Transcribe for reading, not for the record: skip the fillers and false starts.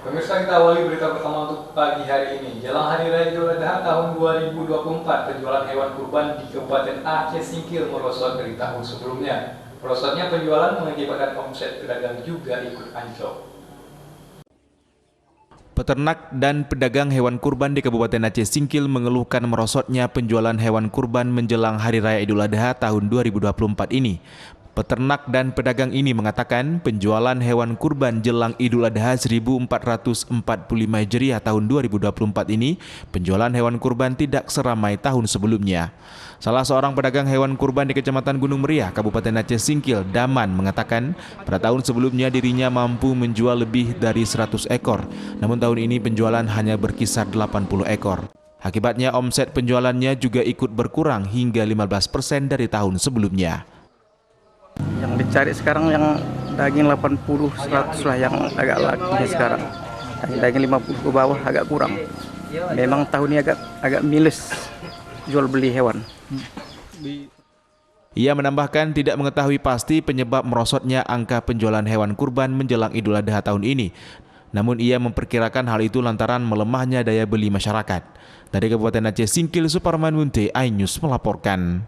Pemirsa, kita awali berita pertama untuk pagi hari ini. Jelang Hari Raya Idul Adha tahun 2024, penjualan hewan kurban di Kabupaten Aceh Singkil merosot dari tahun sebelumnya. Merosotnya penjualan mengakibatkan omset pedagang juga ikut anjlok. Peternak dan pedagang hewan kurban di Kabupaten Aceh Singkil mengeluhkan merosotnya penjualan hewan kurban menjelang Hari Raya Idul Adha tahun 2024 ini. Peternak dan pedagang ini mengatakan penjualan hewan kurban jelang Idul Adha 1445 Hijriah tahun 2024 ini, penjualan hewan kurban tidak seramai tahun sebelumnya. Salah seorang pedagang hewan kurban di Kecamatan Gunung Meriah, Kabupaten Aceh Singkil, Daman, mengatakan pada tahun sebelumnya dirinya mampu menjual lebih dari 100 ekor, namun tahun ini penjualan hanya berkisar 80 ekor. Akibatnya omset penjualannya juga ikut berkurang hingga 15% dari tahun sebelumnya. Yang dicari sekarang yang daging 80, 100 lah yang agak lakunya sekarang. Daging 50 ke bawah agak kurang. Memang tahun ini agak minus jual beli hewan. Ia menambahkan tidak mengetahui pasti penyebab merosotnya angka penjualan hewan kurban menjelang Idul Adha tahun ini. Namun ia memperkirakan hal itu lantaran melemahnya daya beli masyarakat. Dari Kabupaten Aceh Singkil, Suparman Munte, iNews melaporkan.